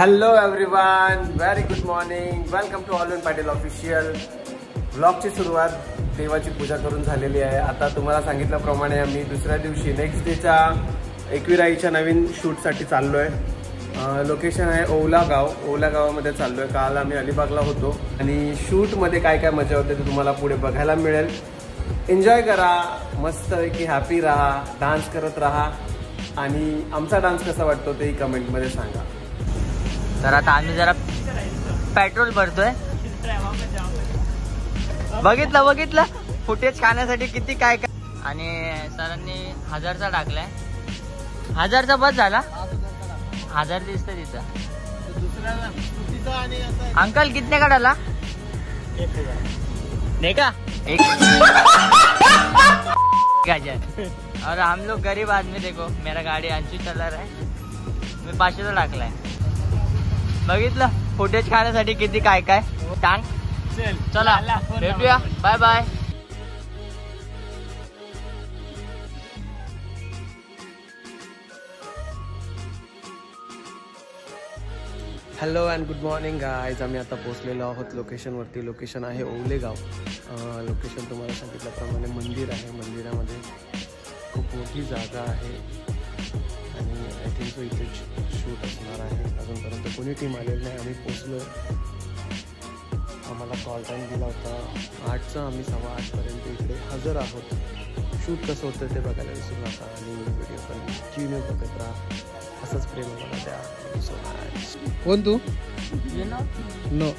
Hello everyone, very good morning. Welcome to all in Patil official. व्लॉगची सुरुवात देवाची पूजा करून झालेली आहे. आता तुम्हाला सांगितल्याप्रमाणे आम्ही दुसऱ्या दिवशी नेक्स्ट डेच्या एकविराईच्या नवीन शूटसाठी चाललो आहे. लोकेशन आहे ओवला गाव. ओवला गावामध्ये चाललो आहे. काल आम्ही अलिबागला होतो आणि शूटमध्ये काय काय मजा होते ते तुम्हाला पुढे बघायला मिळेल. एन्जॉय करा, मस्तपैकी हॅपी राहा, डान्स करत राहा आणि आमचा डान्स कसा वाटतो तेही कमेंटमध्ये सांगा. तर आता आम्ही जरा पेट्रोल भरतोय. बघितलं फुटेज खाण्यासाठी किती काय काय. आणि सरांनी 1000चा टाकलाय. 1000चा बस झाला. 1000 दिसतं तिथं. अंकल कितने का डाला? 1000 नहीं का? 1000. और हम लोग गरीब आदमी, देखो मेरा गाड़ी अंशु चला रहा है, मी 500चा टाकलाय. बघितलं फुटेज खाण्यासाठी किती काय काय. टांग चला भेटूया. Bye bye. Hello and good morning guys. आम्ही आता पोहोचलेलो आहोत लोकेशनवरती. लोकेशन आहे ओवले गाव. लोकेशन तुम्हाला सांगितल्याप्रमाणे मंदिर आहे. मंदिरामध्ये खूप मोठी जागा आहे आणि आय थिंक सो इथे शूट असणार आहे. अजूनपर्यंत कोणी टीम आलेली नाही. आम्ही पोचलो. आम्हाला कॉल टाईम दिला होता 8चा. आम्ही 7:15पर्यंत इकडे हजर आहोत. शूट कसं होतं ते बघायला विसरू नका आणि व्हिडिओ पण कंटिन्यू बघत राहा. असंच प्रेम मला द्या. So much. कोण तू? You know? No.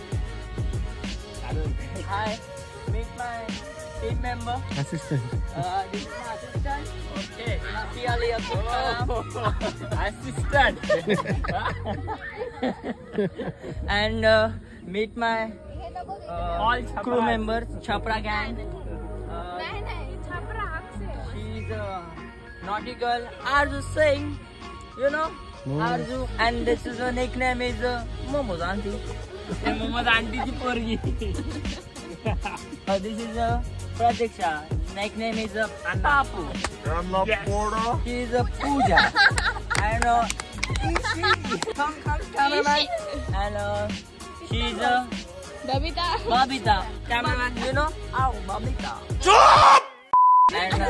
Hi, meet my team member. Assistant. This is my assistant. Okay. Nafi Ali assistant. And meet my all crew members, Chapra gang. She's a naughty girl, Arzu Singh. You know, Arzu, and this is her nickname is Momo's auntie. Momo's auntie ji porgi. This is Pratiksha. Nickname is Papu. She is Pooja. And come cameraman. And she is Babita. Cameraman, you know? Oh, Babita. And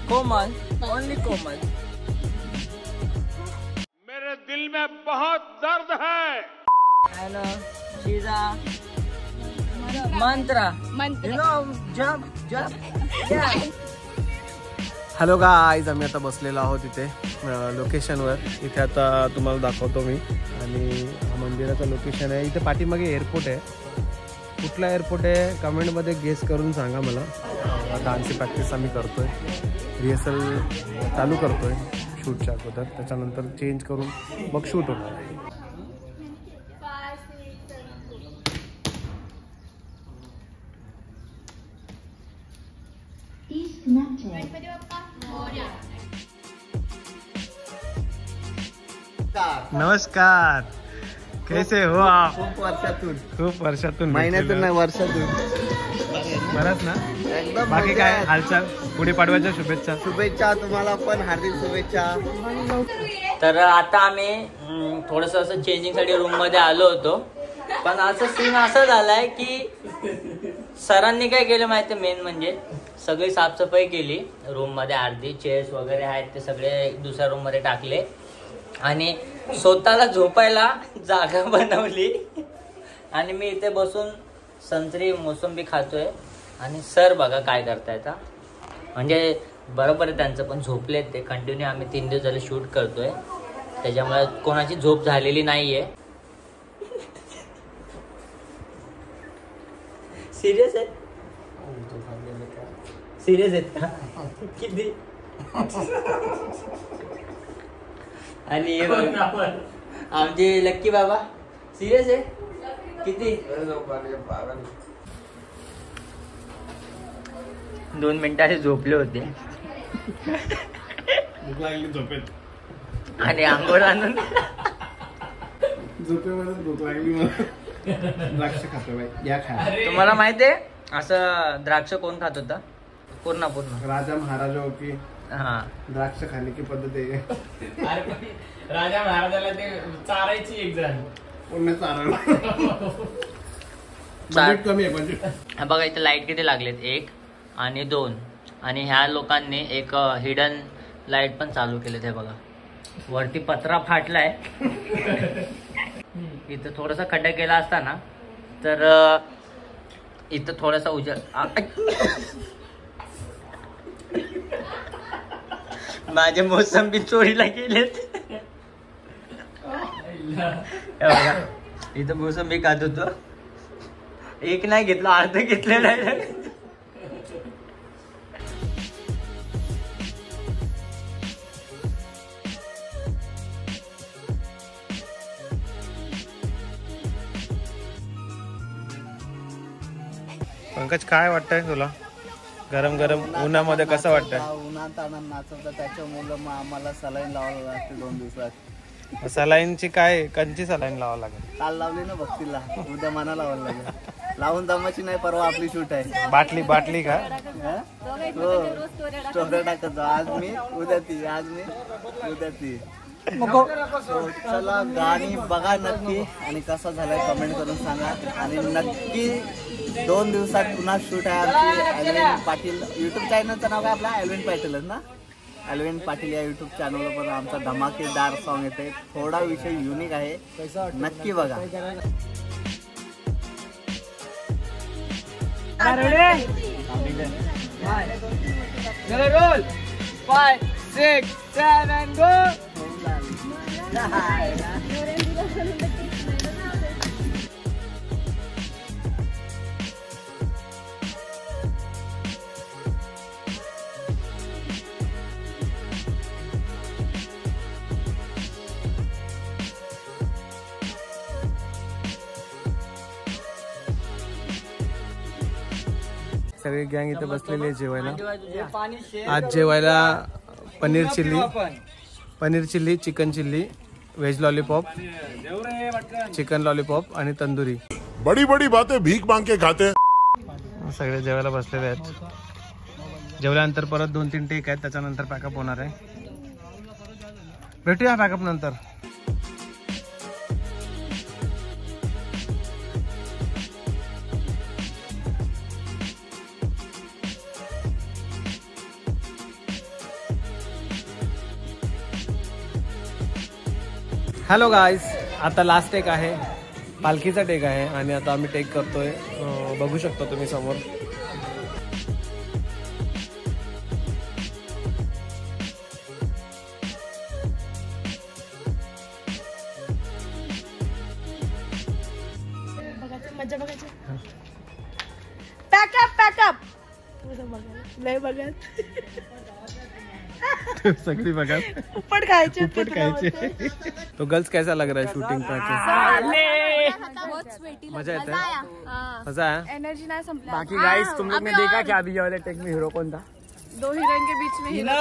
Komal, only Komal. मेरे दिल में बहुत दर्द है. And she's a mantra. You know, jump. Yeah. Hello guys, आम्ही आता बसलेलो आहोत इथे लोकेशनवर. इथे आता तुम्हाला दाखवतो मी. आणि मंदिराचं लोकेशन आहे इथे. पाठीमागे एअरपोर्ट आहे. कुठला एअरपोर्ट आहे कमेंटमध्ये गेस करून सांगा मला. डान्सची प्रॅक्टिस आम्ही करतोय. रिहर्सल चालू करतोय शूटच्या अगोदर. त्याच्यानंतर चेंज करून मग शूट होणार आहे. नमस्कार. कैसे हो आप? खूप वर्षातून महिन्यातून नाही, वर्षातून. बरंच ना. एकदम बाकी काय हालचाल? गुढीपाडव्याच्या शुभेच्छा. शुभेच्छा तुम्हाला पण, हार्दिक शुभेच्छा. तर आता आम्ही थोडस असं चेंजिंग साठी रूम मध्ये आलो होतो. पण असं सीन असं झालाय की सरांनी काय केलं माहिती, मेन म्हणजे सगळी साफसफाई केली रूम मध्ये. अर्धी चेअर्स वगैरे आहेत ते सगळे दुसऱ्या रूम मध्ये टाकले आणि स्वतःला झोपायला जागा बनवली. आणि मी इथे बसून संत्री मोसंबी खातोय आणि सर बघा काय करतायत. म्हणजे बरोबर आहे त्यांचं पण, झोपलेत ते. कंटिन्यू आम्ही 3 दिवस झाले शूट करतोय, त्याच्यामुळे कोणाची झोप झालेली नाहीये. सिरियस आहे? सिरियस आहेत का? किती? आणि आमचे लक्की बाबा सिरियस आहे? किती? 2 मिनिटाचे झोपले होते आणि आंघोळ आणून झोपेमध्ये भूक लागली मला. द्राक्ष खातो बाई, या खा. तुम्हाला माहिती आहे असं द्राक्ष कोण खात होता? पूर्ण राजा महाराजा की हा द्राक्ष खाने की पद्धत आहे. राजा महाराजाला ते चारायची एक जण पुन्हा बजेट कमी आहे बजेट. हा बघा इथे लाईट किती लागलेत 1 आणि 2 आणि ह्या लोकांनी एक हिडन लाईट पण चालू केले. हे बघा वरती पत्रा फाटलाय. इथं थोडासा खड्डा केला असता ना तर इथं थोडासा माझे मोसंबी चोरीला गेलेत. बघा इथं मोसंबी खात होतो. एक नाही घेतलं अर्ध घेतलेलं आहे. पंकज काय वाटतंय तुला गरम गरम उन्हामध्ये कसं वाटतंय? उन्हात आणून नाचवतं त्याच्यामुळे मग आम्हाला सलाईन लावावं लागते 2 दिवसात. सलाईनची काय कंची सलाईन लावावं लागेल? काल लावली ना भक्तीला, उद्या मना लावायला लागेल. लावून दमाची नाही, परवा आपली शूट आहे. बाटली का? हो स्टोरी टाकतो. आज मी उद्या ती, आज मी उद्या ती. चला गाणी बघा नक्की आणि कसा झालाय कमेंट करून सांगा. आणि नक्की 2 दिवसात पुन्हा शूट आहे आमची. अल्विन पाटील युट्यूब चॅनलचं नाव काय आपला? अल्विन पाटीलच ना? अल्विन पाटील या युट्यूब चॅनलवर पण आमचा धमाकेदार सॉन्ग येते. थोडा विषय युनिक आहे, नक्की बघा. 5, 6, 7 गो. सगळी गँग इथे बसलेली आहे जेवायला. आज जेवायला paneer chilli, chicken chilli, veg lollipop, chicken lollipop आणि तंदुरी. बड़ी बड़ी बातें भीख मांग के खाते. सगळे जेवायला बसलेले आहेत. जेवल्यानंतर परत 2-3 टेक आहेत, त्याच्यानंतर पॅकअप होणार आहे. भेटूया पॅकअप नंतर. हॅलो गाईज, आता लास्ट टेक आहे, पालखीचा टेक आहे आणि आता आम्ही टेक करतोय. बघू शकता तुम्ही समोर. मजा बघायची. पॅकअप लय बघत सगळी बघा उपट खायचे. तो गर्ल्स कैसा लग रहा है शूटिंग पैकेज? मजा येता है? मजा है? एनर्जी नाही संपला. बाकी गाइस तुम लोग ने देखा क्या अभी ये वाले टेक में हीरो कौन था? 2 हीरोइन के बीच में हीरो.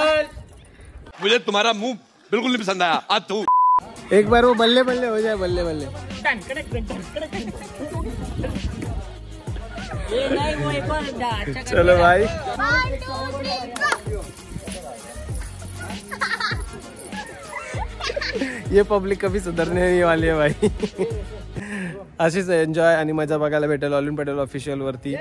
मुझे तुम्हारा मुंह बिल्कुल नहीं पसंद आया. आज तू एक बार वो बल्ले बल्ले हो जाए, बल्ले बल्ले. चलो भाई. ये पब्लिक कभी सुधरने नहीं वाली है भाई. अशीच एन्जॉय आणि मजा बघायला भेटेल ऑलिन पटेल ऑफिशियल वरती.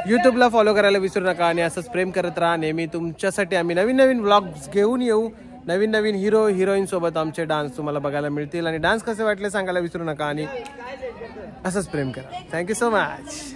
यूट्यूबला फॉलो करायला विसरू नका आणि असंच प्रेम करत राहा नेहमी. तुमच्यासाठी आम्ही नवीन नवीन व्लॉग्स घेऊन येऊ. नवीन नवीन हिरो हिरोईन सोबत आमचे डान्स तुम्हाला बघायला मिळतील. आणि डान्स कसे वाटले सांगायला विसरू नका आणि असंच प्रेम करा. Thank you so much.